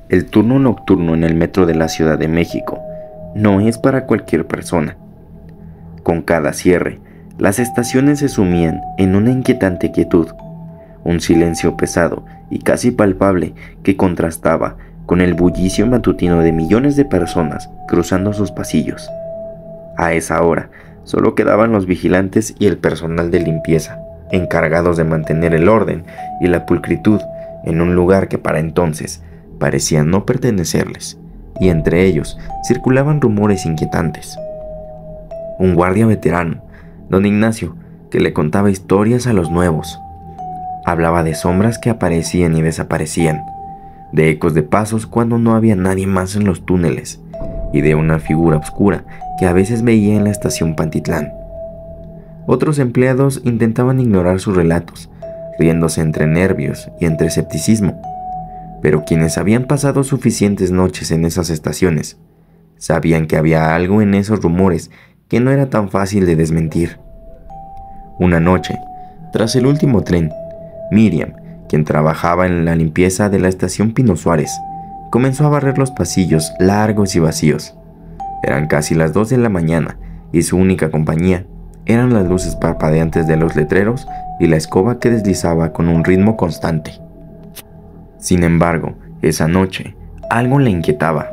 El turno nocturno en el metro de la Ciudad de México no es para cualquier persona. Con cada cierre, las estaciones se sumían en una inquietante quietud, un silencio pesado y casi palpable que contrastaba con el bullicio matutino de millones de personas cruzando sus pasillos. A esa hora, solo quedaban los vigilantes y el personal de limpieza, encargados de mantener el orden y la pulcritud en un lugar que para entonces parecía no pertenecerles, y entre ellos circulaban rumores inquietantes. Un guardia veterano, don Ignacio, que le contaba historias a los nuevos, hablaba de sombras que aparecían y desaparecían, de ecos de pasos cuando no había nadie más en los túneles, y de una figura oscura que a veces veía en la estación Pantitlán. Otros empleados intentaban ignorar sus relatos, riéndose entre nervios y entre escepticismo, pero quienes habían pasado suficientes noches en esas estaciones sabían que había algo en esos rumores que no era tan fácil de desmentir. Una noche, tras el último tren, Miriam, quien trabajaba en la limpieza de la estación Pino Suárez, comenzó a barrer los pasillos largos y vacíos. Eran casi las 2 de la mañana y su única compañía eran las luces parpadeantes de los letreros y la escoba que deslizaba con un ritmo constante. Sin embargo, esa noche, algo la inquietaba.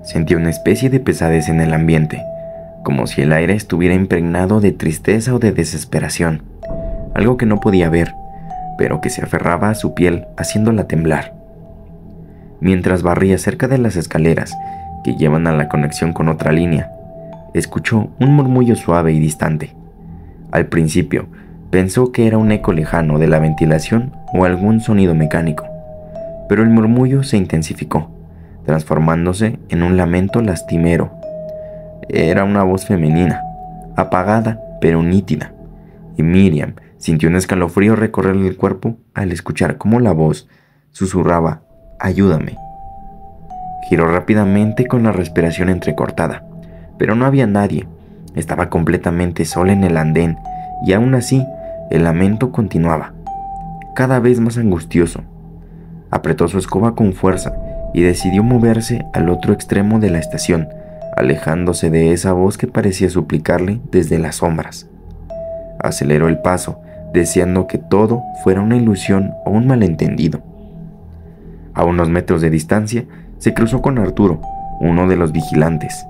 Sentía una especie de pesadez en el ambiente, como si el aire estuviera impregnado de tristeza o de desesperación, algo que no podía ver, pero que se aferraba a su piel haciéndola temblar. Mientras barría cerca de las escaleras que llevan a la conexión con otra línea, escuchó un murmullo suave y distante. Al principio, pensó que era un eco lejano de la ventilación o algún sonido mecánico, pero el murmullo se intensificó, transformándose en un lamento lastimero. Era una voz femenina, apagada pero nítida, y Miriam sintió un escalofrío recorrerle el cuerpo al escuchar cómo la voz susurraba: «Ayúdame». Giró rápidamente con la respiración entrecortada, pero no había nadie. Estaba completamente sola en el andén, y aún así el lamento continuaba, cada vez más angustioso. Apretó su escoba con fuerza y decidió moverse al otro extremo de la estación, alejándose de esa voz que parecía suplicarle desde las sombras. Aceleró el paso, deseando que todo fuera una ilusión o un malentendido. A unos metros de distancia, se cruzó con Arturo, uno de los vigilantes.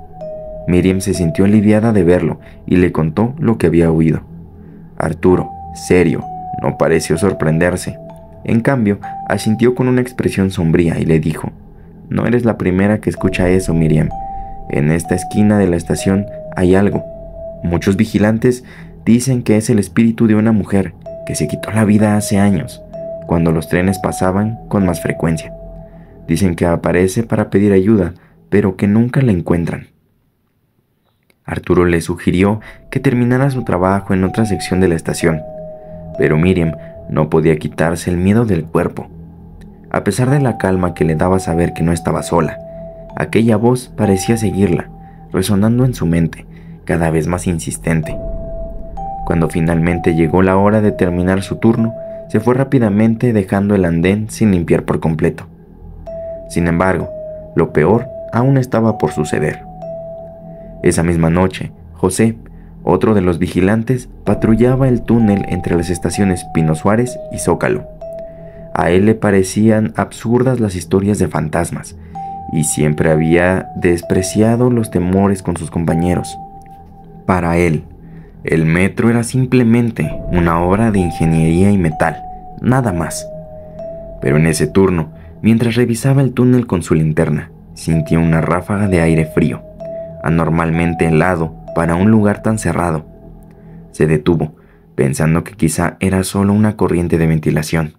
Miriam se sintió aliviada de verlo y le contó lo que había oído. Arturo, serio, no pareció sorprenderse. En cambio, asintió con una expresión sombría y le dijo: «No eres la primera que escucha eso, Miriam. En esta esquina de la estación hay algo. Muchos vigilantes dicen que es el espíritu de una mujer que se quitó la vida hace años, cuando los trenes pasaban con más frecuencia. Dicen que aparece para pedir ayuda, pero que nunca la encuentran». Arturo le sugirió que terminara su trabajo en otra sección de la estación, pero Miriam no podía quitarse el miedo del cuerpo. A pesar de la calma que le daba saber que no estaba sola, aquella voz parecía seguirla, resonando en su mente, cada vez más insistente. Cuando finalmente llegó la hora de terminar su turno, se fue rápidamente dejando el andén sin limpiar por completo. Sin embargo, lo peor aún estaba por suceder. Esa misma noche, José, otro de los vigilantes, patrullaba el túnel entre las estaciones Pino Suárez y Zócalo. A él le parecían absurdas las historias de fantasmas, y siempre había despreciado los temores con sus compañeros. Para él, el metro era simplemente una obra de ingeniería y metal, nada más. Pero en ese turno, mientras revisaba el túnel con su linterna, sintió una ráfaga de aire frío, anormalmente helado para un lugar tan cerrado. Se detuvo, pensando que quizá era solo una corriente de ventilación.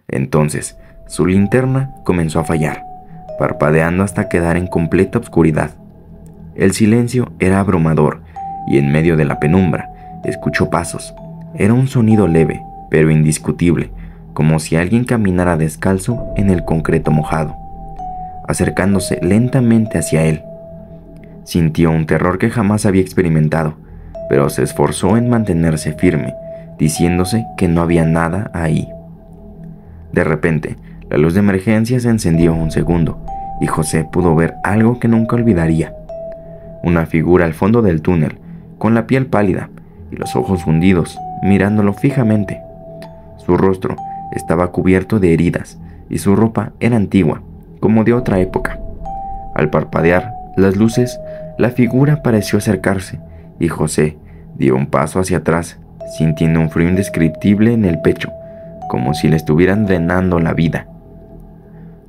Entonces, su linterna comenzó a fallar, parpadeando hasta quedar en completa oscuridad. El silencio era abrumador, y en medio de la penumbra, escuchó pasos. Era un sonido leve, pero indiscutible, como si alguien caminara descalzo en el concreto mojado, acercándose lentamente hacia él. Sintió un terror que jamás había experimentado, pero se esforzó en mantenerse firme, diciéndose que no había nada ahí. De repente, La luz de emergencia se encendió un segundo y José pudo ver algo que nunca olvidaría. Una figura al fondo del túnel, con la piel pálida y los ojos hundidos, mirándolo fijamente. Su rostro estaba cubierto de heridas y su ropa era antigua, como de otra época. Al parpadear las luces, la figura pareció acercarse y José dio un paso hacia atrás, sintiendo un frío indescriptible en el pecho, como si le estuvieran drenando la vida.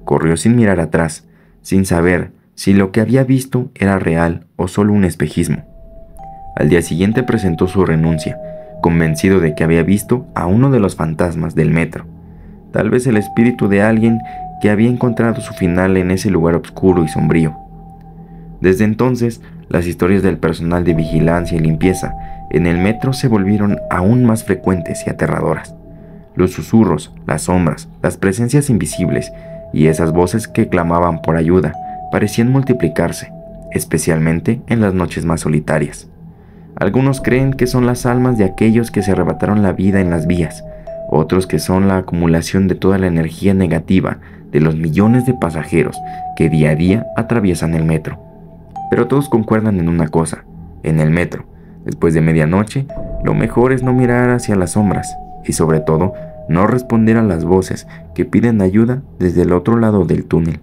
Corrió sin mirar atrás, sin saber si lo que había visto era real o solo un espejismo. Al día siguiente presentó su renuncia, convencido de que había visto a uno de los fantasmas del metro, tal vez el espíritu de alguien que había encontrado su final en ese lugar oscuro y sombrío. Desde entonces, las historias del personal de vigilancia y limpieza en el metro se volvieron aún más frecuentes y aterradoras. Los susurros, las sombras, las presencias invisibles y esas voces que clamaban por ayuda parecían multiplicarse, especialmente en las noches más solitarias. Algunos creen que son las almas de aquellos que se arrebataron la vida en las vías, otros que son la acumulación de toda la energía negativa de los millones de pasajeros que día a día atraviesan el metro. Pero todos concuerdan en una cosa: en el metro, después de medianoche, lo mejor es no mirar hacia las sombras y sobre todo no responder a las voces que piden ayuda desde el otro lado del túnel.